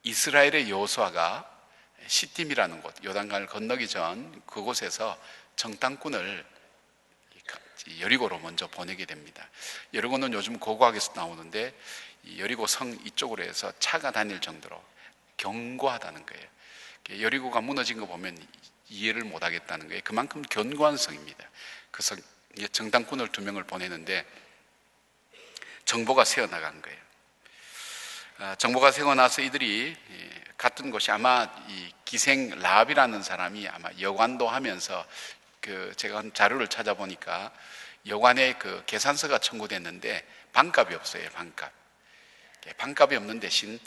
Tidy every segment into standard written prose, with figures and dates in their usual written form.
이스라엘의 여호수아가 시딤이라는 곳, 요단강을 건너기 전 그곳에서 정탐꾼을 여리고로 먼저 보내게 됩니다. 여리고는 요즘 고고학에서 나오는데 이 여리고 성 이쪽으로 해서 차가 다닐 정도로 견고하다는 거예요. 여리고가 무너진 거 보면 이해를 못하겠다는 거예요. 그만큼 견고한 성입니다. 그래서 정탐꾼을 2명을 보내는데 정보가 새어나간 거예요. 정보가 새어나서 이들이 갔던 곳이 아마 이 기생 라합이라는 사람이 아마 여관도 하면서 제가 자료를 찾아보니까 여관에 계산서가 청구됐는데 반값이 없어요. 반값이 없는 대신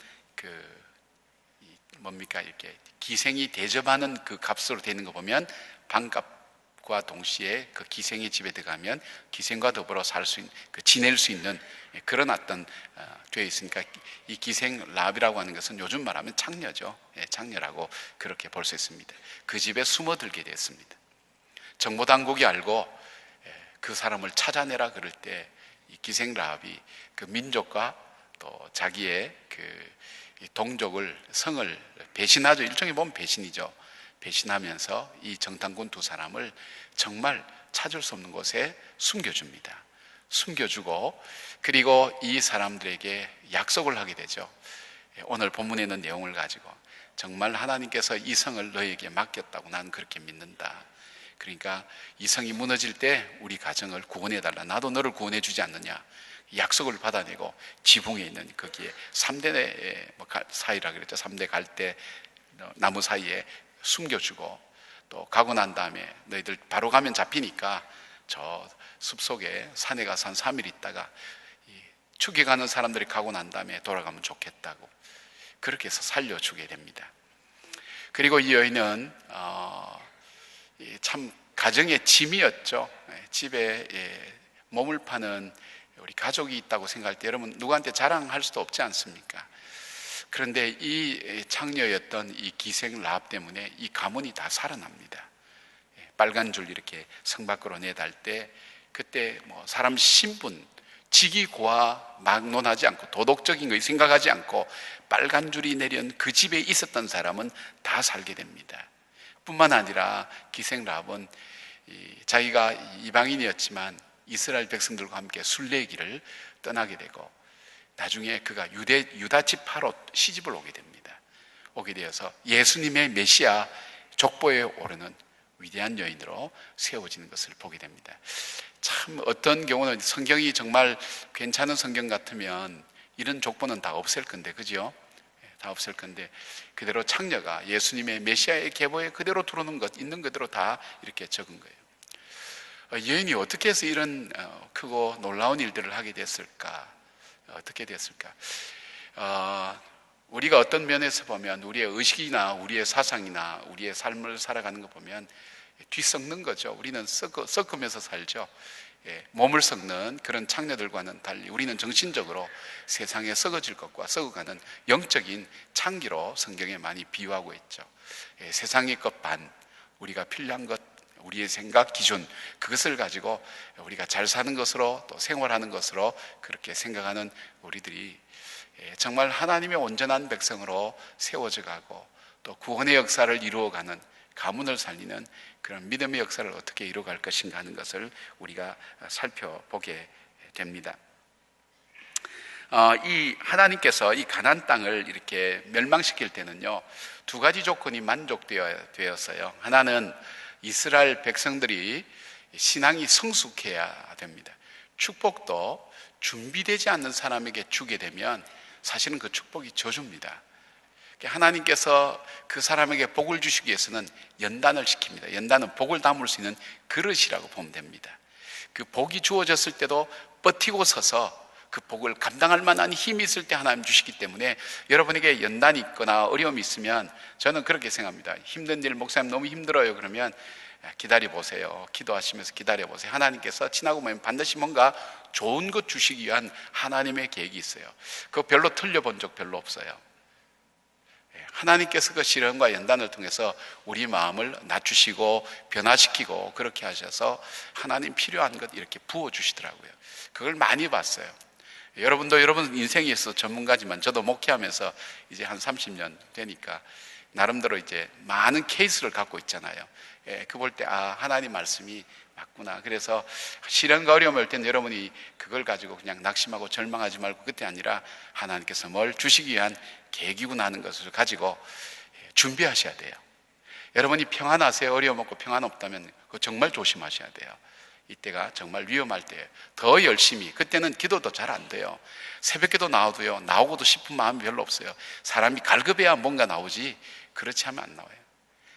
이렇게 기생이 대접하는 그 값으로 되는 거 보면 반값과 동시에 그 기생의 집에 들어가면 기생과 더불어 지낼 수 있는 그런 어떤 되어 있으니까 이 기생 라합이라고 하는 것은 요즘 말하면 창녀죠. 창녀라고 그렇게 볼 수 있습니다. 그 집에 숨어들게 됐습니다. 정보당국이 알고 그 사람을 찾아내라 그럴 때 이 기생 라합이 그 민족과 또 자기의 이 동족을 성을 배신하죠. 일종의 보면 배신이죠. 배신하면서 이 정탐꾼 2사람을 정말 찾을 수 없는 곳에 숨겨줍니다. 숨겨주고 그리고 이 사람들에게 약속을 하게 되죠. 오늘 본문에 있는 내용을 가지고 정말 하나님께서 이 성을 너에게 맡겼다고 나는 그렇게 믿는다. 그러니까 이 성이 무너질 때 우리 가정을 구원해달라. 나도 너를 구원해 주지 않느냐. 약속을 받아내고 지붕에 있는 거기에 3대 사이라 그랬죠. 3대 갈대 나무 사이에 숨겨주고 또 가고 난 다음에 너희들 바로 가면 잡히니까 저 숲속에 산에 가서 한 3일 있다가 추격하는 사람들이 가고 난 다음에 돌아가면 좋겠다고 그렇게 해서 살려주게 됩니다. 그리고 이 여인은 참 가정의 짐이었죠. 집에 몸을 파는 우리 가족이 있다고 생각할 때 여러분 누구한테 자랑할 수도 없지 않습니까? 그런데 이 창녀였던 이 기생 라합 때문에 이 가문이 다 살아납니다. 빨간 줄 이렇게 성 밖으로 내달 때 그때 사람 신분, 직위 고하 막론하지 않고 도덕적인 거 생각하지 않고 빨간 줄이 내린 그 집에 있었던 사람은 다 살게 됩니다. 뿐만 아니라 기생 라합은 자기가 이방인이었지만 이스라엘 백성들과 함께 순례의 길을 떠나게 되고 나중에 그가 유다 지파로 시집을 오게 됩니다. 오게 되어서 예수님의 메시아 족보에 오르는 위대한 여인으로 세워지는 것을 보게 됩니다. 참 어떤 경우는 성경이 정말 괜찮은 성경 같으면 이런 족보는 다 없앨 건데, 그죠? 다 없을 건데 그대로 창녀가 예수님의 메시아의 계보에 그대로 들어오는 것 있는 그대로 다 이렇게 적은 거예요. 여인이 어떻게 해서 이런 크고 놀라운 일들을 하게 됐을까? 어떻게 됐을까? 우리가 어떤 면에서 보면 우리의 의식이나 우리의 사상이나 우리의 삶을 살아가는 거 보면 뒤섞는 거죠. 우리는 섞으면서 살죠. 몸을 섞는 그런 창녀들과는 달리 우리는 정신적으로 세상에 썩어질 것과 썩어가는 영적인 창기로 성경에 많이 비유하고 있죠. 세상의 것 반, 우리가 필요한 것, 우리의 생각 기준, 그것을 가지고 우리가 잘 사는 것으로 또 생활하는 것으로 그렇게 생각하는 우리들이 정말 하나님의 온전한 백성으로 세워져 가고 또 구원의 역사를 이루어가는 가문을 살리는 그런 믿음의 역사를 어떻게 이루어갈 것인가 하는 것을 우리가 살펴보게 됩니다. 이 하나님께서 이 가나안 땅을 이렇게 멸망시킬 때는요 2가지 조건이 만족되었어요. 하나는 이스라엘 백성들이 신앙이 성숙해야 됩니다. 축복도 준비되지 않는 사람에게 주게 되면 사실은 그 축복이 저주입니다. 하나님께서 그 사람에게 복을 주시기 위해서는 연단을 시킵니다. 연단은 복을 담을 수 있는 그릇이라고 보면 됩니다. 그 복이 주어졌을 때도 버티고 서서 그 복을 감당할 만한 힘이 있을 때 하나님 주시기 때문에 여러분에게 연단이 있거나 어려움이 있으면 저는 그렇게 생각합니다. 힘든 일, 목사님 너무 힘들어요 그러면 기다려보세요. 기도하시면서 기다려보세요. 하나님께서 지나고 보면 반드시 뭔가 좋은 것 주시기 위한 하나님의 계획이 있어요. 그거 별로 틀려본 적 별로 없어요. 하나님께서 그 시련과 연단을 통해서 우리 마음을 낮추시고 변화시키고 그렇게 하셔서 하나님 필요한 것 이렇게 부어주시더라고요. 그걸 많이 봤어요. 여러분도 여러분 인생에 있어 전문가지만 저도 목회하면서 이제 한 30년 되니까 나름대로 이제 많은 케이스를 갖고 있잖아요. 그 볼 때 하나님 말씀이 맞구나. 그래서 시련과 어려움이 올 때는 여러분이 그걸 가지고 그냥 낙심하고 절망하지 말고 그때 아니라 하나님께서 뭘 주시기 위한 계기구나 하는 것을 가지고 준비하셔야 돼요. 여러분이 평안하세요? 어려움 없고 평안 없다면 그거 정말 조심하셔야 돼요. 이때가 정말 위험할 때 더 열심히, 그때는 기도도 잘 안 돼요. 새벽기도 나오도요, 나오고도 싶은 마음이 별로 없어요. 사람이 갈급해야 뭔가 나오지 그렇지 하면 안 나와요.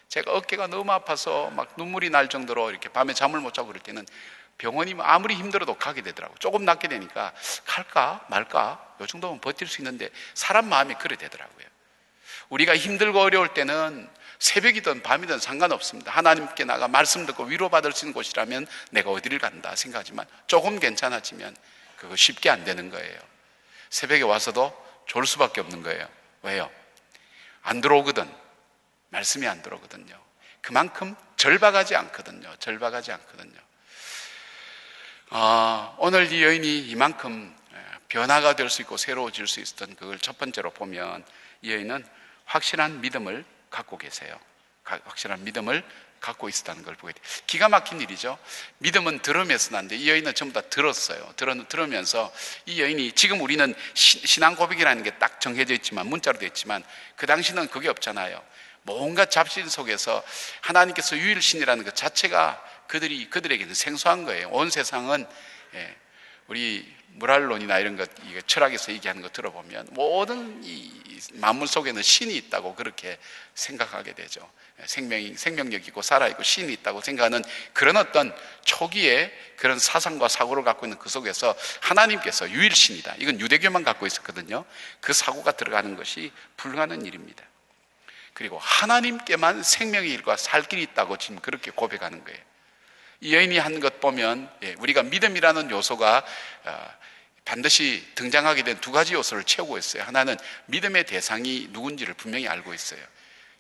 제가 어깨가 너무 아파서 막 눈물이 날 정도로 이렇게 밤에 잠을 못 자고 그럴 때는 병원이 아무리 힘들어도 가게 되더라고요. 조금 낫게 되니까 갈까 말까 요 정도면 버틸 수 있는데 사람 마음이 그래 되더라고요. 우리가 힘들고 어려울 때는 새벽이든 밤이든 상관없습니다. 하나님께 나가 말씀 듣고 위로받을 수 있는 곳이라면 내가 어디를 간다 생각하지만 조금 괜찮아지면 그거 쉽게 안 되는 거예요. 새벽에 와서도 졸 수밖에 없는 거예요. 왜요? 안 들어오거든. 말씀이 안 들어오거든요. 그만큼 절박하지 않거든요. 절박하지 않거든요. 오늘 이 여인이 이만큼 변화가 될 수 있고 새로워질 수 있었던 그걸 첫 번째로 보면 이 여인은 확실한 믿음을 갖고 계세요. 확실한 믿음을 갖고 있었다는 걸 보게 돼요. 기가 막힌 일이죠. 믿음은 들으면서 난데 이 여인은 전부 다 들었어요. 들으면서 이 여인이, 지금 우리는 신앙 고백이라는 게 딱 정해져 있지만, 문자로 되어 있지만 그 당시는 그게 없잖아요. 뭔가 잡신 속에서 하나님께서 유일신이라는 것 자체가 그들에게는 생소한 거예요. 온 세상은 우리 무랄론이나 이런 것, 철학에서 얘기하는 거 들어보면 모든 이 만물 속에는 신이 있다고 그렇게 생각하게 되죠. 생명력 있고 살아있고 신이 있다고 생각하는 그런 어떤 초기에 그런 사상과 사고를 갖고 있는 그 속에서 하나님께서 유일신이다, 이건 유대교만 갖고 있었거든요. 그 사고가 들어가는 것이 불가능한 일입니다. 그리고 하나님께만 생명의 일과 살 길이 있다고 지금 그렇게 고백하는 거예요. 이 여인이 한 것 보면 우리가 믿음이라는 요소가 반드시 등장하게 된 두 가지 요소를 채우고 있어요. 하나는 믿음의 대상이 누군지를 분명히 알고 있어요.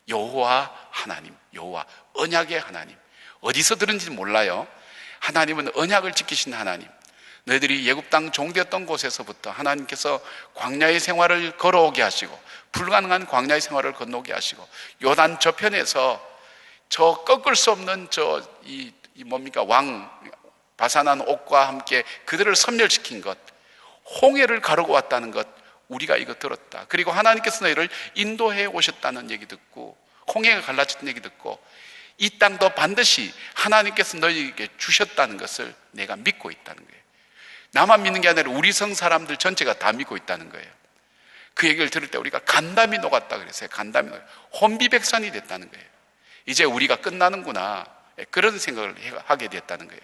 여호와 하나님, 여호와 언약의 하나님. 어디서 들은지 몰라요. 하나님은 언약을 지키신 하나님. 너희들이 예굽 땅 종되었던 곳에서부터 하나님께서 광야의 생활을 걸어오게 하시고, 불가능한 광야의 생활을 건너오게 하시고, 요단 저편에서 저 꺾을 수 없는 왕 바산한 옥과 함께 그들을 섬멸시킨 것, 홍해를 가르고 왔다는 것, 우리가 이거 들었다. 그리고 하나님께서 너희를 인도해 오셨다는 얘기 듣고, 홍해가 갈라졌다는 얘기 듣고, 이 땅도 반드시 하나님께서 너희에게 주셨다는 것을 내가 믿고 있다는 거예요. 나만 믿는 게 아니라 우리 성 사람들 전체가 다 믿고 있다는 거예요. 그 얘기를 들을 때 우리가 간담이 녹았다 그랬어요. 간담이 녹았다. 혼비백산이 됐다는 거예요. 이제 우리가 끝나는구나, 그런 생각을 하게 됐다는 거예요.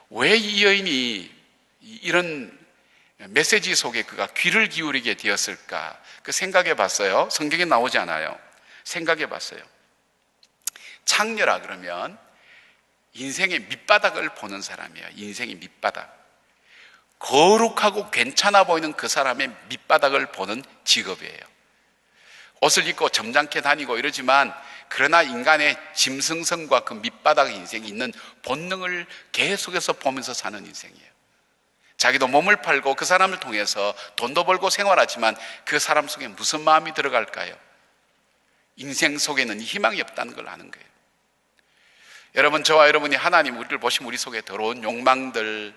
왜 이 여인이 이런 메시지 속에 그가 귀를 기울이게 되었을까? 그 생각해 봤어요. 성경에 나오지 않아요. 생각해 봤어요. 창녀라 그러면 인생의 밑바닥을 보는 사람이에요. 인생의 밑바닥. 거룩하고 괜찮아 보이는 그 사람의 밑바닥을 보는 직업이에요. 옷을 입고 점잖게 다니고 이러지만, 그러나 인간의 짐승성과 그 밑바닥 인생이 있는 본능을 계속해서 보면서 사는 인생이에요. 자기도 몸을 팔고 그 사람을 통해서 돈도 벌고 생활하지만 그 사람 속에 무슨 마음이 들어갈까요? 인생 속에는 희망이 없다는 걸 아는 거예요. 여러분, 저와 여러분이 하나님 우리를 보시면 우리 속에 더러운 욕망들,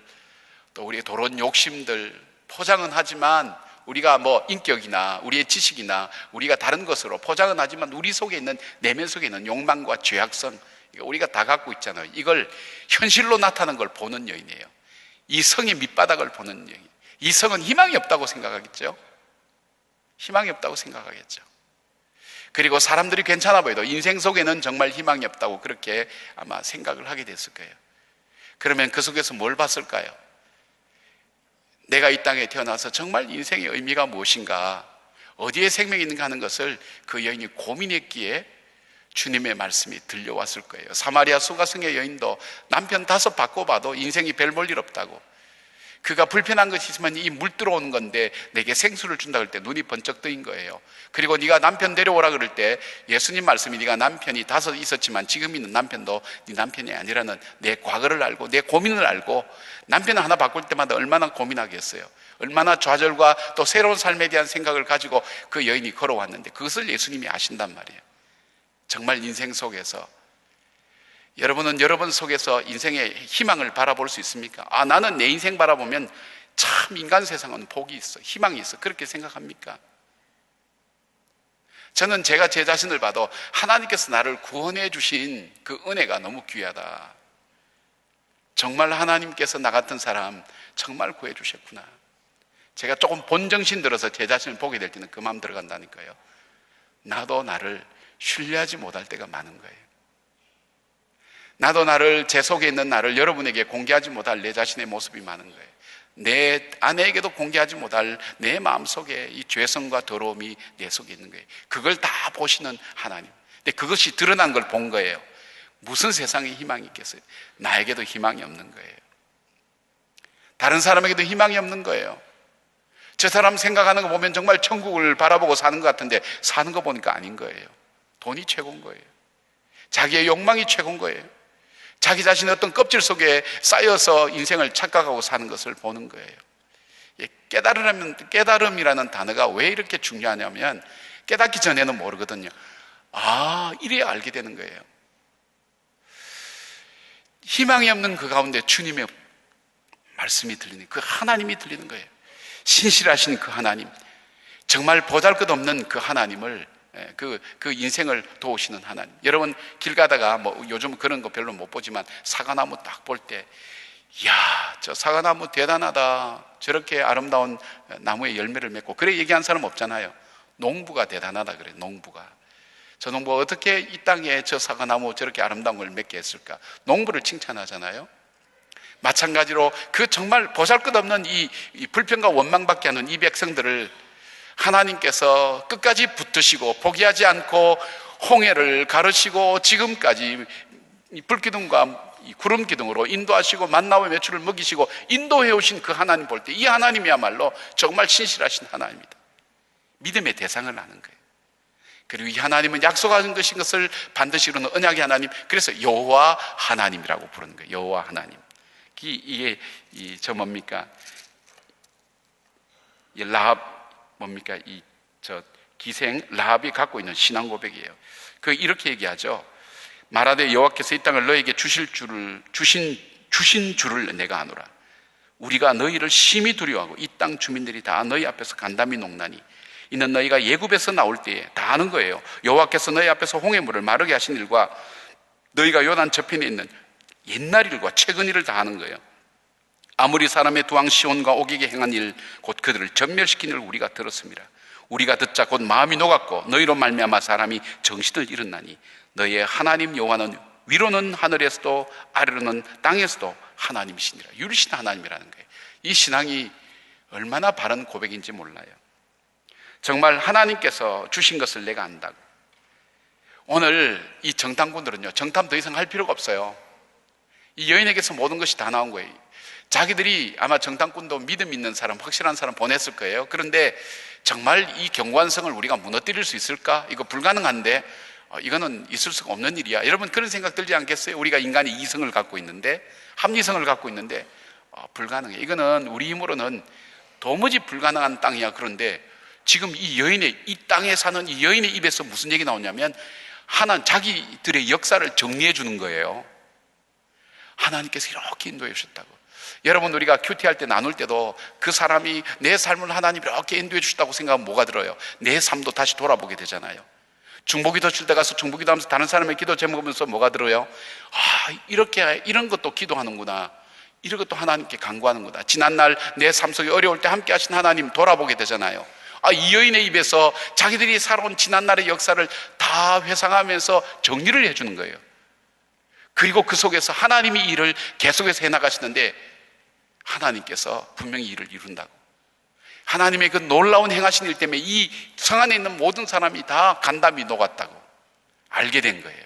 또 우리의 더러운 욕심들 포장은 하지만, 우리가 인격이나 우리의 지식이나 우리가 다른 것으로 포장은 하지만 우리 속에 있는, 내면 속에 있는 욕망과 죄악성, 우리가 다 갖고 있잖아요. 이걸 현실로 나타나는 걸 보는 여인이에요. 이 성의 밑바닥을 보는 여인. 이 성은 희망이 없다고 생각하겠죠. 희망이 없다고 생각하겠죠. 그리고 사람들이 괜찮아 보여도 인생 속에는 정말 희망이 없다고 그렇게 아마 생각을 하게 됐을 거예요. 그러면 그 속에서 뭘 봤을까요? 내가 이 땅에 태어나서 정말 인생의 의미가 무엇인가, 어디에 생명이 있는가 하는 것을 그 여인이 고민했기에 주님의 말씀이 들려왔을 거예요. 사마리아 수가성의 여인도 남편 5 바꿔봐도 인생이 별 볼 일 없다고, 그가 불편한 것이 있으면 이 물 들어오는 건데 내게 생수를 준다 그럴 때 눈이 번쩍 뜨인 거예요. 그리고 네가 남편 데려오라 그럴 때 예수님 말씀이 네가 남편이 5 있었지만 지금 있는 남편도 네 남편이 아니라는 내 과거를 알고 내 고민을 알고, 남편을 하나 바꿀 때마다 얼마나 고민하겠어요. 얼마나 좌절과 또 새로운 삶에 대한 생각을 가지고 그 여인이 걸어왔는데 그것을 예수님이 아신단 말이에요. 정말 인생 속에서 여러분은 여러분 속에서 인생의 희망을 바라볼 수 있습니까? 나는 내 인생 바라보면 참 인간 세상은 복이 있어, 희망이 있어, 그렇게 생각합니까? 저는 제가 제 자신을 봐도 하나님께서 나를 구원해 주신 그 은혜가 너무 귀하다. 정말 하나님께서 나 같은 사람 정말 구해 주셨구나. 제가 조금 본정신 들어서 제 자신을 보게 될 때는 그 마음 들어간다니까요. 나도 나를 신뢰하지 못할 때가 많은 거예요. 나도 나를, 제 속에 있는 나를 여러분에게 공개하지 못할 내 자신의 모습이 많은 거예요. 내 아내에게도 공개하지 못할 내 마음속에 이 죄성과 더러움이 내 속에 있는 거예요. 그걸 다 보시는 하나님. 근데 그것이 드러난 걸 본 거예요. 무슨 세상에 희망이 있겠어요? 나에게도 희망이 없는 거예요. 다른 사람에게도 희망이 없는 거예요. 저 사람 생각하는 거 보면 정말 천국을 바라보고 사는 것 같은데 사는 거 보니까 아닌 거예요. 돈이 최고인 거예요. 자기의 욕망이 최고인 거예요. 자기 자신의 어떤 껍질 속에 쌓여서 인생을 착각하고 사는 것을 보는 거예요. 깨달음이라는 단어가 왜 이렇게 중요하냐면 깨닫기 전에는 모르거든요. 이래야 알게 되는 거예요. 희망이 없는 그 가운데 주님의 말씀이 들리는, 그 하나님이 들리는 거예요. 신실하신 그 하나님, 정말 보잘것없는 그 하나님을, 그 인생을 도우시는 하나님. 여러분 길 가다가 요즘 그런 거 별로 못 보지만 사과나무 딱 볼 때, 이야, 저 사과나무 대단하다, 저렇게 아름다운 나무에 열매를 맺고, 그래 얘기한 사람 없잖아요. 농부가 대단하다 그래요. 농부가, 저 농부가 어떻게 이 땅에 저 사과나무 저렇게 아름다운 걸 맺게 했을까? 농부를 칭찬하잖아요. 마찬가지로 그 정말 보잘것없는 이 불평과 원망밖에 하는 이 백성들을 하나님께서 끝까지 붙드시고 포기하지 않고 홍해를 가르시고 지금까지 불기둥과 구름기둥으로 인도하시고 만나와 메추를 먹이시고 인도해 오신 그 하나님 볼 때 이 하나님이야말로 정말 신실하신 하나님이다. 믿음의 대상을 아는 거예요. 그리고 이 하나님은 약속하신 것을 반드시 이루는 언약의 하나님, 그래서 여호와 하나님이라고 부르는 거예요. 여호와 하나님. 이게 저 뭡니까? 이 라합 뭡니까? 기생 라합이 갖고 있는 신앙 고백이에요. 이렇게 얘기하죠. 말하되 여호와께서 이 땅을 너에게 주신 줄을 내가 아노라. 우리가 너희를 심히 두려워하고 이 땅 주민들이 다 너희 앞에서 간담이 녹나니 이는 너희가 예굽에서 나올 때에 다 아는 거예요. 여호와께서 너희 앞에서 홍해물을 마르게 하신 일과 너희가 요단 저편에 있는 옛날 일과 최근 일을 다 아는 거예요. 아무리 사람의 두왕 시온과 오기게 행한 일 곧 그들을 전멸시킨 일을 우리가 들었습니다. 우리가 듣자 곧 마음이 녹았고 너희로 말미암아 사람이 정신을 잃었나니 너희의 하나님 여호와는 위로는 하늘에서도 아래로는 땅에서도 하나님이시니라. 유리신 하나님이라는 거예요. 이 신앙이 얼마나 바른 고백인지 몰라요. 정말 하나님께서 주신 것을 내가 안다고. 오늘 이 정탐꾼들은요, 정탐 더 이상 할 필요가 없어요. 이 여인에게서 모든 것이 다 나온 거예요. 자기들이 아마 정탐꾼도 믿음 있는 사람, 확실한 사람 보냈을 거예요. 그런데 정말 이 경관성을 우리가 무너뜨릴 수 있을까? 이거 불가능한데, 이거는 있을 수가 없는 일이야. 여러분 그런 생각 들지 않겠어요? 우리가 인간이 이성을 갖고 있는데, 합리성을 갖고 있는데 불가능해. 이거는 우리 힘으로는 도무지 불가능한 땅이야. 그런데 지금 이 땅에 사는 이 여인의 입에서 무슨 얘기 나오냐면 자기들의 역사를 정리해 주는 거예요. 하나님께서 이렇게 인도해 주셨다고. 여러분 우리가 큐티할 때 나눌 때도 그 사람이 내 삶을 하나님이 이렇게 인도해 주셨다고 생각하면 뭐가 들어요? 내 삶도 다시 돌아보게 되잖아요. 중보기도 칠 때 가서 중보기도 하면서 다른 사람의 기도 제목하면서 뭐가 들어요? 이런 것도 기도하는구나. 이런 것도 하나님께 간구하는구나. 지난날 내 삶 속에 어려울 때 함께 하신 하나님 돌아보게 되잖아요. 이 여인의 입에서 자기들이 살아온 지난날의 역사를 다 회상하면서 정리를 해주는 거예요. 그리고 그 속에서 하나님이 일을 계속해서 해나가시는데 하나님께서 분명히 일을 이룬다고. 하나님의 그 놀라운 행하신 일 때문에 이 성 안에 있는 모든 사람이 다 간담이 녹았다고 알게 된 거예요.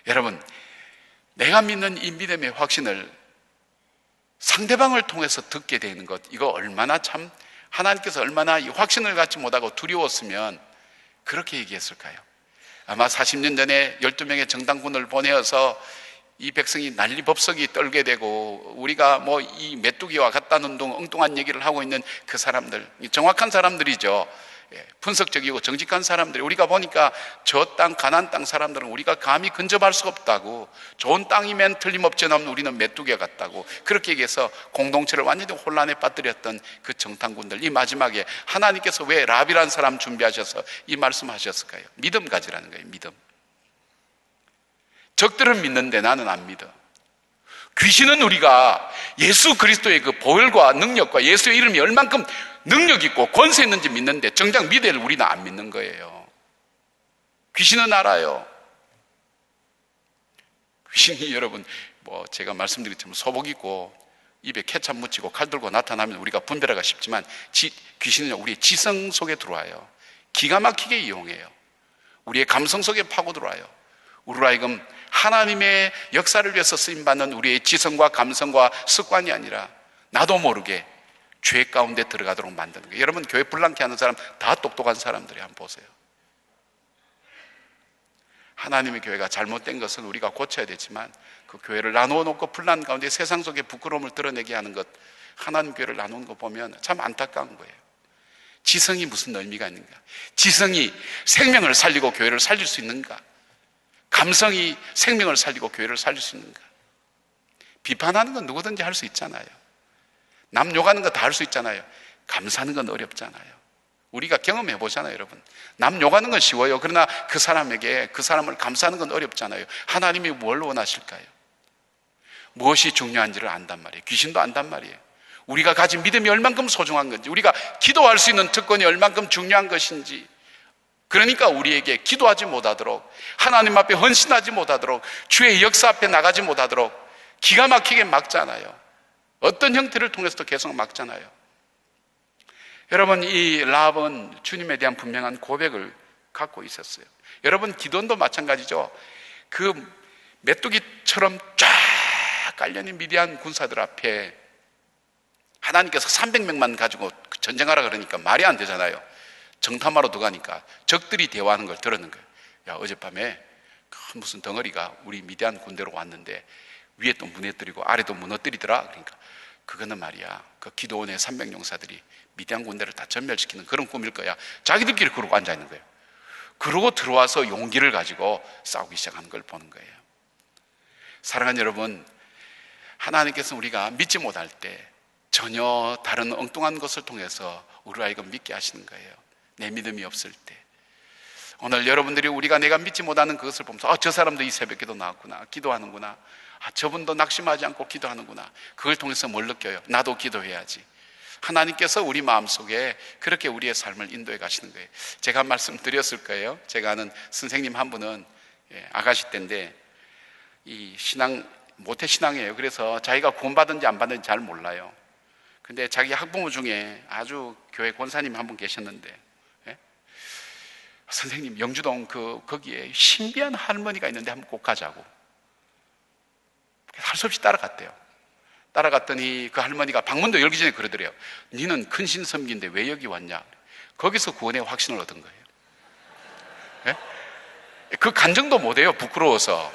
여러분, 내가 믿는 이 믿음의 확신을 상대방을 통해서 듣게 되는 것, 이거 얼마나 참 하나님께서 얼마나 이 확신을 갖지 못하고 두려웠으면 그렇게 얘기했을까요? 아마 40년 전에 12명의 정당군을 보내어서 이 백성이 난리법석이 떨게 되고, 우리가 뭐 이 메뚜기와 같다는 엉뚱한 얘기를 하고 있는 그 사람들, 정확한 사람들이죠. 분석적이고 정직한 사람들이, 우리가 보니까 저 땅, 가나안 땅 사람들은 우리가 감히 근접할 수 없다고, 좋은 땅이면 틀림없지 않으면 우리는 메뚜기와 같다고 그렇게 얘기해서 공동체를 완전히 혼란에 빠뜨렸던 그 정탐군들, 이 마지막에 하나님께서 왜 랍이라는 사람 준비하셔서 이 말씀하셨을까요? 믿음 가지라는 거예요. 믿음. 적들은 믿는데 나는 안 믿어. 귀신은 우리가 예수 그리스도의 그 보혈과 능력과 예수의 이름이 얼만큼 능력 있고 권세 있는지 믿는데 정작 믿어를 우리는 안 믿는 거예요. 귀신은 알아요. 귀신이 여러분, 뭐 제가 말씀드린 것처럼 소복 입고 입에 케찹 묻히고 칼 들고 나타나면 우리가 분별하기가 쉽지만, 귀신은 우리의 지성 속에 들어와요. 기가 막히게 이용해요. 우리의 감성 속에 파고 들어와요. 우리로 하여금 하나님의 역사를 위해서 쓰임받는 우리의 지성과 감성과 습관이 아니라 나도 모르게 죄 가운데 들어가도록 만드는 거예요. 여러분, 교회 불난케 하는 사람 다 똑똑한 사람들이 한번 보세요. 하나님의 교회가 잘못된 것은 우리가 고쳐야 되지만, 그 교회를 나누어 놓고 불난 가운데 세상 속의 부끄러움을 드러내게 하는 것, 하나님 교회를 나누는 거 보면 참 안타까운 거예요. 지성이 무슨 의미가 있는가? 지성이 생명을 살리고 교회를 살릴 수 있는가? 감성이 생명을 살리고 교회를 살릴 수 있는가? 비판하는 건 누구든지 할 수 있잖아요. 남 욕하는 거 다 할 수 있잖아요. 감사하는 건 어렵잖아요. 우리가 경험해 보잖아요, 여러분. 남 욕하는 건 쉬워요. 그러나 그 사람에게, 그 사람을 감사하는 건 어렵잖아요. 하나님이 뭘 원하실까요? 무엇이 중요한지를 안단 말이에요. 귀신도 안단 말이에요. 우리가 가진 믿음이 얼만큼 소중한 건지, 우리가 기도할 수 있는 특권이 얼만큼 중요한 것인지, 그러니까 우리에게 기도하지 못하도록, 하나님 앞에 헌신하지 못하도록, 주의 역사 앞에 나가지 못하도록 기가 막히게 막잖아요. 어떤 형태를 통해서도 계속 막잖아요. 여러분, 이 라합은 주님에 대한 분명한 고백을 갖고 있었어요. 여러분, 기도원도 마찬가지죠. 그 메뚜기처럼 쫙 깔려있는 미디안 군사들 앞에 하나님께서 300명만 가지고 전쟁하라 그러니까 말이 안 되잖아요. 정탐하러 들어가니까 적들이 대화하는 걸 들었는 거예요. 야, 어젯밤에 큰 무슨 덩어리가 우리 미디안 군대로 왔는데 위에 또 무너뜨리고 아래도 무너뜨리더라. 그러니까 그거는 말이야, 그 기도원의 300용사들이 미디안 군대를 다 전멸시키는 그런 꿈일 거야. 자기들끼리 그러고 앉아있는 거예요. 그러고 들어와서 용기를 가지고 싸우기 시작하는 걸 보는 거예요. 사랑하는 여러분, 하나님께서는 우리가 믿지 못할 때 전혀 다른 엉뚱한 것을 통해서 우리를 하여금 믿게 하시는 거예요. 내 믿음이 없을 때. 오늘 여러분들이 내가 믿지 못하는 그것을 보면서 저 사람도 이 새벽에도 나왔구나, 기도하는구나, 저분도 낙심하지 않고 기도하는구나, 그걸 통해서 뭘 느껴요? 나도 기도해야지. 하나님께서 우리 마음속에 그렇게 우리의 삶을 인도해 가시는 거예요. 제가 말씀드렸을 거예요. 제가 아는 선생님 한 분은 아가씨 때인데 이 신앙, 모태신앙이에요. 그래서 자기가 구원받은지 안 받은지 잘 몰라요. 근데 자기 학부모 중에 아주 교회 권사님 한 분 계셨는데, 선생님, 영주동 거기에 신비한 할머니가 있는데 한번 꼭 가자고. 할 수 없이 따라갔대요. 따라갔더니 그 할머니가 방문도 열기 전에 그러더래요. 니는 큰 신 섬기는데 왜 여기 왔냐? 거기서 구원의 확신을 얻은 거예요. 그 간증도 못해요. 부끄러워서.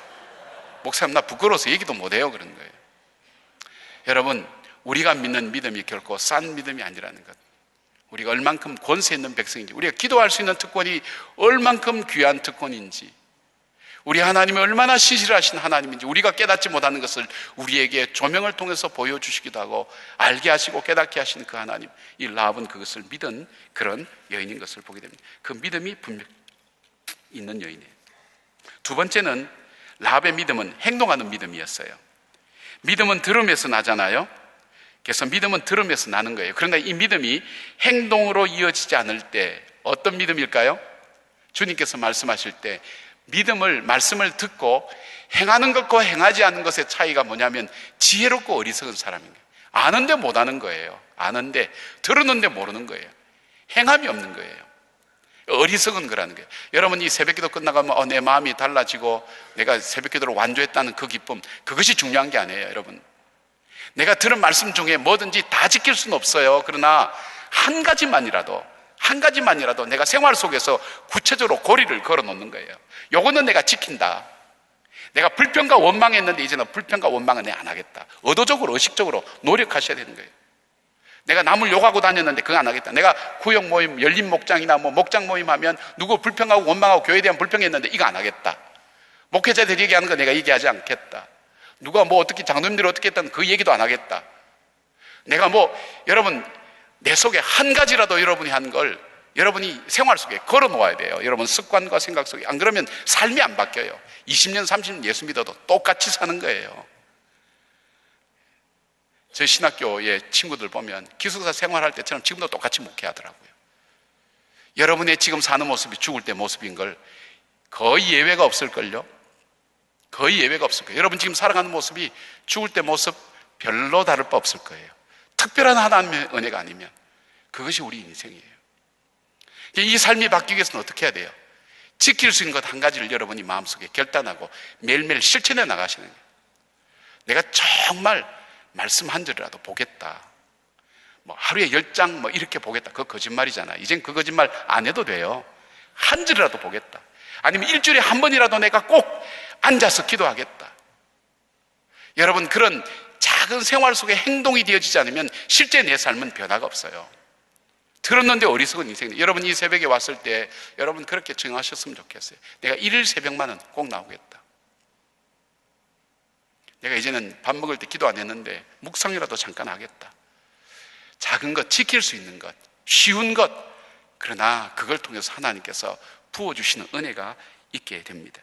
목사님, 나 부끄러워서 얘기도 못해요. 그런 거예요. 여러분, 우리가 믿는 믿음이 결코 싼 믿음이 아니라는 것, 우리가 얼만큼 권세 있는 백성인지, 우리가 기도할 수 있는 특권이 얼만큼 귀한 특권인지, 우리 하나님이 얼마나 신실하신 하나님인지 우리가 깨닫지 못하는 것을 우리에게 조명을 통해서 보여주시기도 하고 알게 하시고 깨닫게 하시는 그 하나님, 이 라합은 그것을 믿은 그런 여인인 것을 보게 됩니다. 그 믿음이 분명 있는 여인이에요. 두 번째는, 라합의 믿음은 행동하는 믿음이었어요. 믿음은 들음에서 나잖아요. 그래서 믿음은 들음에서 나는 거예요. 그러나 이 믿음이 행동으로 이어지지 않을 때 어떤 믿음일까요? 주님께서 말씀하실 때 말씀을 듣고 행하는 것과 행하지 않는 것의 차이가 뭐냐면 지혜롭고 어리석은 사람인 거예요. 아는데 못하는 거예요. 아는데, 들었는데 모르는 거예요. 행함이 없는 거예요. 어리석은 거라는 거예요. 여러분, 이 새벽기도 끝나가면 내 마음이 달라지고 내가 새벽기도를 완주했다는 그 기쁨, 그것이 중요한 게 아니에요. 여러분, 내가 들은 말씀 중에 뭐든지 다 지킬 수는 없어요. 그러나 한 가지만이라도 내가 생활 속에서 구체적으로 고리를 걸어 놓는 거예요. 요거는 내가 지킨다. 내가 불평과 원망했는데 이제는 불평과 원망은 내가 안 하겠다. 의도적으로, 의식적으로 노력하셔야 되는 거예요. 내가 남을 욕하고 다녔는데 그거 안 하겠다. 내가 구역 모임, 열린 목장이나 목장 모임 하면 누구 불평하고 원망하고 교회에 대한 불평했는데 이거 안 하겠다. 목회자들이 얘기하는 거 내가 얘기하지 않겠다. 누가 어떻게 장로님들이 어떻게 했다는 그 얘기도 안 하겠다. 내가 여러분 내 속에 한 가지라도 여러분이 한 걸 여러분이 생활 속에 걸어 놓아야 돼요. 여러분 습관과 생각 속에. 안 그러면 삶이 안 바뀌어요. 20년 30년 예수 믿어도 똑같이 사는 거예요. 저희 신학교의 친구들 보면 기숙사 생활할 때처럼 지금도 똑같이 목회하더라고요. 여러분의 지금 사는 모습이 죽을 때 모습인 걸 거의 예외가 없을걸요. 거의 예외가 없을 거예요. 여러분 지금 살아가는 모습이 죽을 때 모습 별로 다를 바 없을 거예요. 특별한 하나님의 은혜가 아니면. 그것이 우리 인생이에요. 이 삶이 바뀌기 위해서는 어떻게 해야 돼요? 지킬 수 있는 것 한 가지를 여러분이 마음속에 결단하고 매일매일 실천해 나가시는 거예요. 내가 정말 말씀 한 절이라도 보겠다. 하루에 10장 이렇게 보겠다. 그거 거짓말이잖아. 이젠 그 거짓말 안 해도 돼요. 한 절이라도 보겠다. 아니면 일주일에 한 번이라도 내가 꼭 앉아서 기도하겠다. 여러분, 그런 작은 생활 속에 행동이 되어지지 않으면 실제 내 삶은 변화가 없어요. 들었는데 어리석은 인생이에요. 여러분 이 새벽에 왔을 때 여러분 그렇게 정하셨으면 좋겠어요. 내가 일일 새벽만은 꼭 나오겠다. 내가 이제는 밥 먹을 때 기도 안 했는데 묵상이라도 잠깐 하겠다. 작은 것, 지킬 수 있는 것, 쉬운 것, 그러나 그걸 통해서 하나님께서 부어주시는 은혜가 있게 됩니다.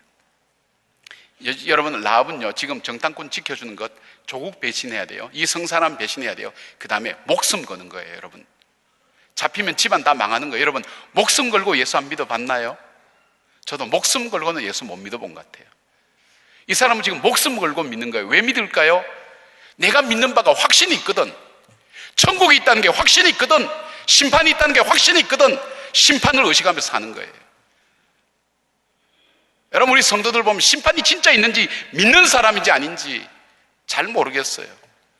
여러분 라합은요 지금 정탐꾼 지켜주는 것 조국 배신해야 돼요. 이 성사람 배신해야 돼요. 그 다음에 목숨 거는 거예요. 여러분 잡히면 집안 다 망하는 거예요. 여러분 목숨 걸고 예수 안 믿어봤나요? 저도 목숨 걸고는 예수 못 믿어본 것 같아요. 이 사람은 지금 목숨 걸고 믿는 거예요. 왜 믿을까요? 내가 믿는 바가 확신이 있거든. 천국이 있다는 게 확신이 있거든. 심판이 있다는 게 확신이 있거든. 심판을 의식하면서 사는 거예요. 여러분 우리 성도들 보면 심판이 진짜 있는지 믿는 사람인지 아닌지 잘 모르겠어요.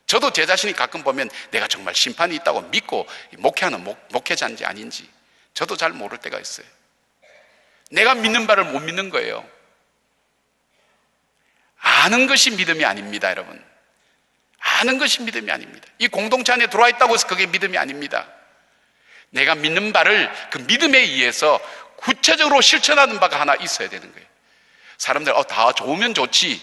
저도 제 자신이 가끔 보면 내가 정말 심판이 있다고 믿고 목회하는 목회자인지 아닌지 저도 잘 모를 때가 있어요. 내가 믿는 바를 못 믿는 거예요. 아는 것이 믿음이 아닙니다. 여러분 아는 것이 믿음이 아닙니다. 이 공동체 안에 들어와 있다고 해서 그게 믿음이 아닙니다. 내가 믿는 바를 그 믿음에 의해서 구체적으로 실천하는 바가 하나 있어야 되는 거예요. 사람들 다 좋으면 좋지.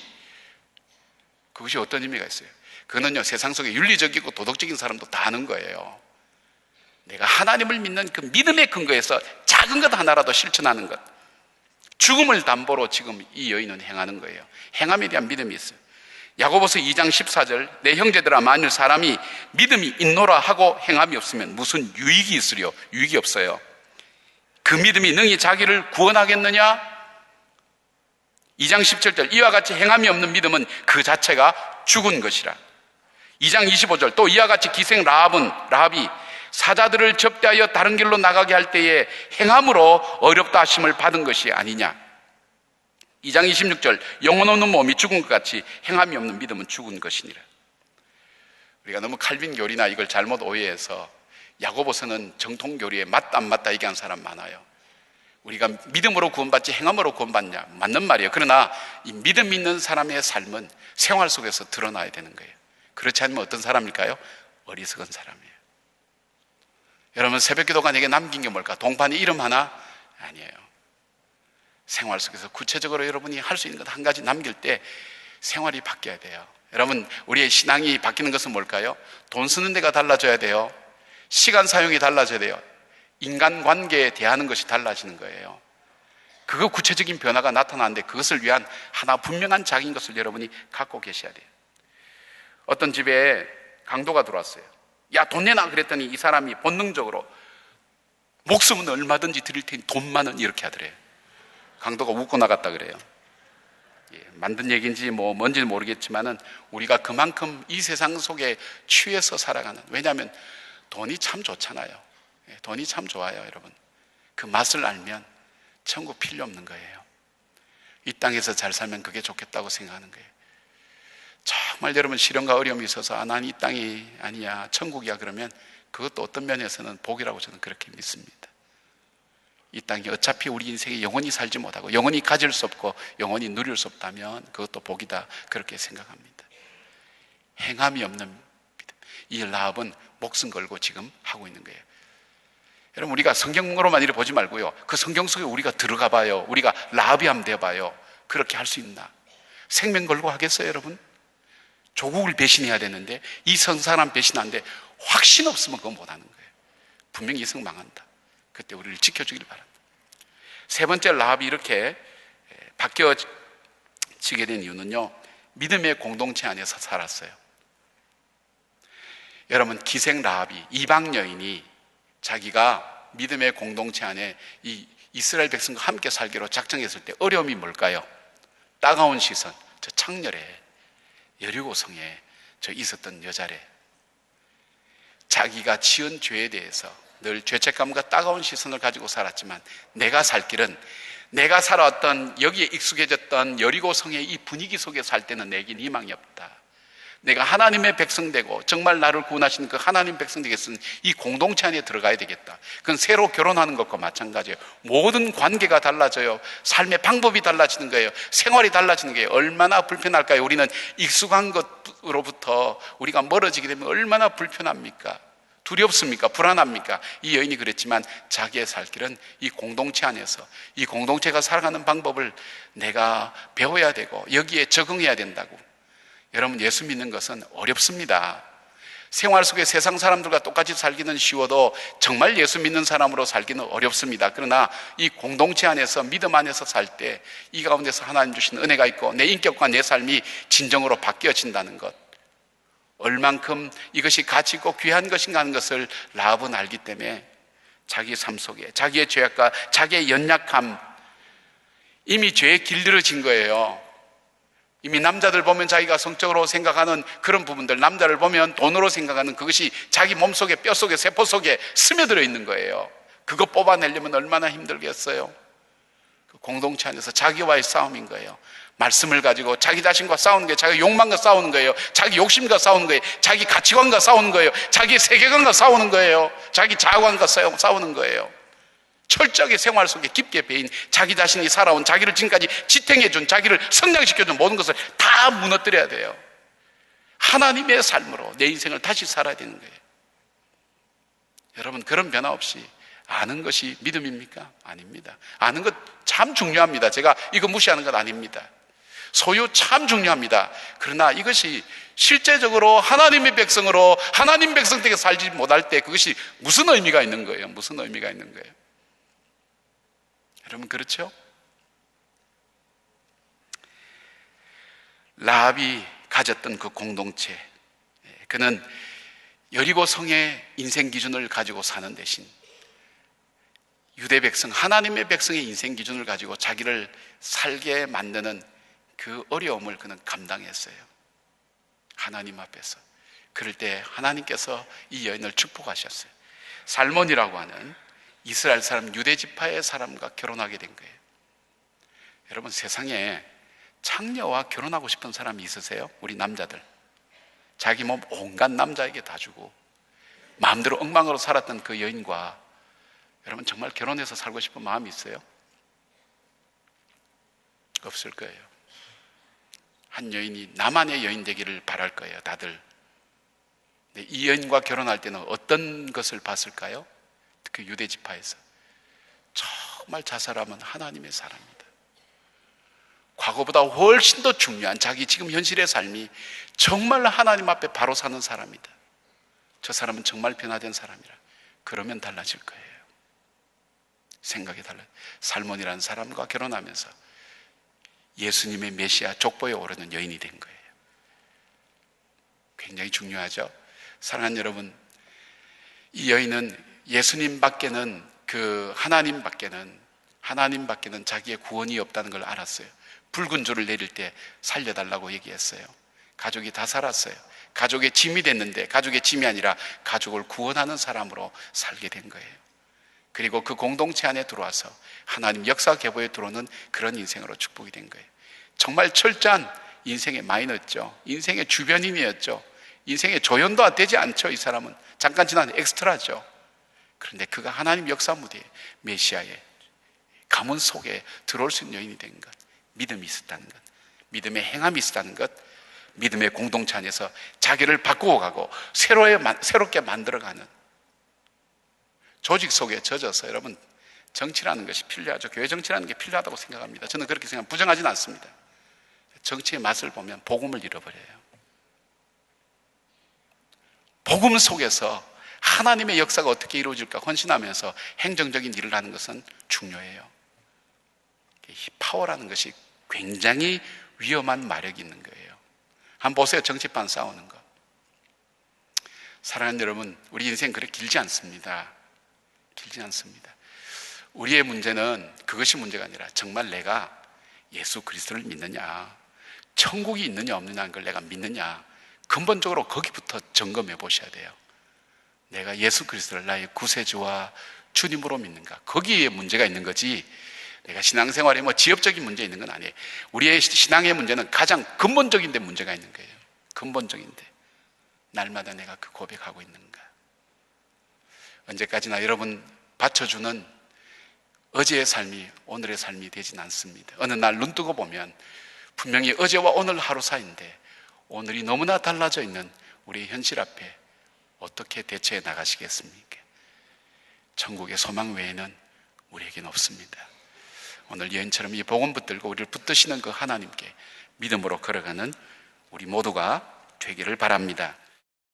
그것이 어떤 의미가 있어요? 그거는요 세상 속에 윤리적이고 도덕적인 사람도 다 아는 거예요. 내가 하나님을 믿는 그 믿음의 근거에서 작은 것 하나라도 실천하는 것, 죽음을 담보로 지금 이 여인은 행하는 거예요. 행함에 대한 믿음이 있어요. 야고보서 2장 14절 내 형제들아 만일 사람이 믿음이 있노라 하고 행함이 없으면 무슨 유익이 있으려? 유익이 없어요. 그 믿음이 능히 자기를 구원하겠느냐? 2장 17절 이와 같이 행함이 없는 믿음은 그 자체가 죽은 것이라. 2장 25절 또 이와 같이 기생 라합이 사자들을 접대하여 다른 길로 나가게 할 때에 행함으로 어렵다 하심을 받은 것이 아니냐. 2장 26절 영혼 없는 몸이 죽은 것 같이 행함이 없는 믿음은 죽은 것이니라. 우리가 너무 칼빈 교리나 이걸 잘못 오해해서 야고보서는 정통 교리에 맞다 안 맞다 얘기하는 사람 많아요. 우리가 믿음으로 구원받지 행함으로 구원받냐? 맞는 말이에요. 그러나 이 믿음 있는 사람의 삶은 생활 속에서 드러나야 되는 거예요. 그렇지 않으면 어떤 사람일까요? 어리석은 사람이에요. 여러분 새벽기도가 내게 남긴 게 뭘까? 동판의 이름 하나? 아니에요. 생활 속에서 구체적으로 여러분이 할 수 있는 것 한 가지 남길 때 생활이 바뀌어야 돼요. 여러분 우리의 신앙이 바뀌는 것은 뭘까요? 돈 쓰는 데가 달라져야 돼요. 시간 사용이 달라져야 돼요. 인간관계에 대하는 것이 달라지는 거예요. 그거 구체적인 변화가 나타나는데 그것을 위한 하나 분명한 작은 것을 여러분이 갖고 계셔야 돼요. 어떤 집에 강도가 들어왔어요. 야, 돈 내놔 그랬더니 이 사람이 본능적으로 목숨은 얼마든지 드릴 테니 돈만은 이렇게 하더래요. 강도가 웃고 나갔다 그래요. 만든 얘기인지 뭔지는 모르겠지만은 우리가 그만큼 이 세상 속에 취해서 살아가는, 왜냐하면 돈이 참 좋잖아요. 돈이 참 좋아요. 여러분 그 맛을 알면 천국 필요 없는 거예요. 이 땅에서 잘 살면 그게 좋겠다고 생각하는 거예요. 정말 여러분 시련과 어려움이 있어서 난 이 땅이 아니야, 천국이야 그러면 그것도 어떤 면에서는 복이라고 저는 그렇게 믿습니다. 이 땅이 어차피 우리 인생에 영원히 살지 못하고 영원히 가질 수 없고 영원히 누릴 수 없다면 그것도 복이다, 그렇게 생각합니다. 행함이 없는 믿음, 이 라합은 목숨 걸고 지금 하고 있는 거예요. 여러분, 우리가 성경으로만 이렇게 보지 말고요, 그 성경 속에 우리가 들어가 봐요. 우리가 라합이 한번 되어봐요. 그렇게 할 수 있나? 생명 걸고 하겠어요 여러분? 조국을 배신해야 되는데 이 선사람 배신하는데 확신 없으면 그건 못하는 거예요. 분명히 이성 망한다. 그때 우리를 지켜주길 바랍니다. 세 번째, 라합이 이렇게 바뀌어지게 된 이유는요, 믿음의 공동체 안에서 살았어요. 여러분, 기생 라합이, 이방 여인이 자기가 믿음의 공동체 안에 이 이스라엘 백성과 함께 살기로 작정했을 때 어려움이 뭘까요? 따가운 시선, 저 창렬에, 여리고성에 저 있었던 여자래. 자기가 지은 죄에 대해서 늘 죄책감과 따가운 시선을 가지고 살았지만 내가 살 길은, 내가 살아왔던 여기에 익숙해졌던 여리고성의 이 분위기 속에 살 때는 내겐 희망이 없다. 내가 하나님의 백성 되고 정말 나를 구원하시는 그 하나님 백성 되겠으니 이 공동체 안에 들어가야 되겠다. 그건 새로 결혼하는 것과 마찬가지예요. 모든 관계가 달라져요. 삶의 방법이 달라지는 거예요. 생활이 달라지는 거예요. 얼마나 불편할까요? 우리는 익숙한 것으로부터 우리가 멀어지게 되면 얼마나 불편합니까? 두렵습니까? 불안합니까? 이 여인이 그랬지만 자기의 살 길은 이 공동체 안에서, 이 공동체가 살아가는 방법을 내가 배워야 되고 여기에 적응해야 된다고. 여러분, 예수 믿는 것은 어렵습니다. 생활 속에 세상 사람들과 똑같이 살기는 쉬워도 정말 예수 믿는 사람으로 살기는 어렵습니다. 그러나 이 공동체 안에서, 믿음 안에서 살 때 이 가운데서 하나님 주신 은혜가 있고 내 인격과 내 삶이 진정으로 바뀌어진다는 것, 얼만큼 이것이 가치 있고 귀한 것인가 하는 것을 라합은 알기 때문에 자기 삶 속에 자기의 죄악과 자기의 연약함, 이미 죄에 길들여진 거예요. 이미 남자들 보면 자기가 성적으로 생각하는 그런 부분들, 남자를 보면 돈으로 생각하는 그것이 자기 몸속에, 뼈속에, 세포 속에 스며들어 있는 거예요. 그거 뽑아내려면 얼마나 힘들겠어요. 그 공동체 안에서 자기와의 싸움인 거예요. 말씀을 가지고 자기 자신과 싸우는 거예요. 자기 욕망과 싸우는 거예요. 자기 욕심과 싸우는 거예요. 자기 가치관과 싸우는 거예요. 자기 세계관과 싸우는 거예요. 자기 자아관과 싸우는 거예요. 철저하게 생활 속에 깊게 배인 자기 자신이 살아온, 자기를 지금까지 지탱해준, 자기를 성장시켜준 모든 것을 다 무너뜨려야 돼요. 하나님의 삶으로 내 인생을 다시 살아야 되는 거예요. 여러분, 그런 변화 없이 아는 것이 믿음입니까? 아닙니다. 아는 것 참 중요합니다. 제가 이거 무시하는 건 아닙니다. 소유 참 중요합니다. 그러나 이것이 실제적으로 하나님의 백성으로 하나님 백성 되게 살지 못할 때 그것이 무슨 의미가 있는 거예요? 무슨 의미가 있는 거예요? 여러분, 그렇죠? 라합이 가졌던 그 공동체, 그는 여리고성의 인생 기준을 가지고 사는 대신 유대 백성, 하나님의 백성의 인생 기준을 가지고 자기를 살게 만드는 그 어려움을 그는 감당했어요. 하나님 앞에서. 그럴 때 하나님께서 이 여인을 축복하셨어요. 살몬이라고 하는 이스라엘 사람, 유대 지파의 사람과 결혼하게 된 거예요. 여러분, 세상에 창녀와 결혼하고 싶은 사람이 있으세요? 우리 남자들. 자기 몸 온갖 남자에게 다 주고 마음대로 엉망으로 살았던 그 여인과 여러분 정말 결혼해서 살고 싶은 마음이 있어요? 없을 거예요. 한 여인이 나만의 여인 되기를 바랄 거예요, 다들. 근데 이 여인과 결혼할 때는 어떤 것을 봤을까요? 그 유대 지파에서 정말 자살하면 하나님의 사람입니다. 과거보다 훨씬 더 중요한 자기 지금 현실의 삶이 정말 하나님 앞에 바로 사는 사람이다. 저 사람은 정말 변화된 사람이라. 그러면 달라질 거예요. 생각이 달라요. 살몬이라는 사람과 결혼하면서 예수님의 메시아 족보에 오르는 여인이 된 거예요. 굉장히 중요하죠. 사랑하는 여러분, 이 여인은 예수님 밖에는, 그 하나님 밖에는 자기의 구원이 없다는 걸 알았어요. 붉은 줄을 내릴 때 살려달라고 얘기했어요. 가족이 다 살았어요. 가족의 짐이 됐는데 가족의 짐이 아니라 가족을 구원하는 사람으로 살게 된 거예요. 그리고 그 공동체 안에 들어와서 하나님 역사 계보에 들어오는 그런 인생으로 축복이 된 거예요. 정말 철저한 인생의 마이너였죠. 인생의 주변인이었죠. 인생의 조연도 되지 않죠. 이 사람은 잠깐 지난 엑스트라죠. 그런데 그가 하나님 역사 무대에 메시아의 가문 속에 들어올 수 있는 여인이 된 것, 믿음이 있었다는 것, 믿음의 행함이 있었다는 것, 믿음의 공동체 안에서 자기를 바꾸어 가고 새롭게 만들어가는 조직 속에 젖어서, 여러분, 정치라는 것이 필요하죠. 교회 정치라는 게 필요하다고 생각합니다. 저는 그렇게 생각합니다. 부정하지는 않습니다. 정치의 맛을 보면 복음을 잃어버려요. 복음 속에서 하나님의 역사가 어떻게 이루어질까 헌신하면서 행정적인 일을 하는 것은 중요해요. 파워라는 것이 굉장히 위험한 마력이 있는 거예요. 한번 보세요. 정치판 싸우는 거. 사랑하는 여러분, 우리 인생 그렇게 길지 않습니다. 길지 않습니다. 우리의 문제는 그것이 문제가 아니라 정말 내가 예수 그리스도를 믿느냐, 천국이 있느냐 없느냐 하는 걸 내가 믿느냐, 근본적으로 거기부터 점검해 보셔야 돼요. 내가 예수 그리스도를 나의 구세주와 주님으로 믿는가, 거기에 문제가 있는 거지, 내가 신앙생활에 지엽적인 문제 있는 건 아니에요. 우리의 신앙의 문제는 가장 근본적인 데 문제가 있는 거예요. 근본적인데 날마다 내가 그 고백하고 있는가. 언제까지나 여러분 받쳐주는 어제의 삶이 오늘의 삶이 되진 않습니다. 어느 날 눈 뜨고 보면 분명히 어제와 오늘 하루 사이인데 오늘이 너무나 달라져 있는 우리의 현실 앞에 어떻게 대처해 나가시겠습니까? 천국의 소망 외에는 우리에게는 없습니다. 오늘 여인처럼 이 복음 붙들고 우리를 붙드시는 그 하나님께 믿음으로 걸어가는 우리 모두가 되기를 바랍니다.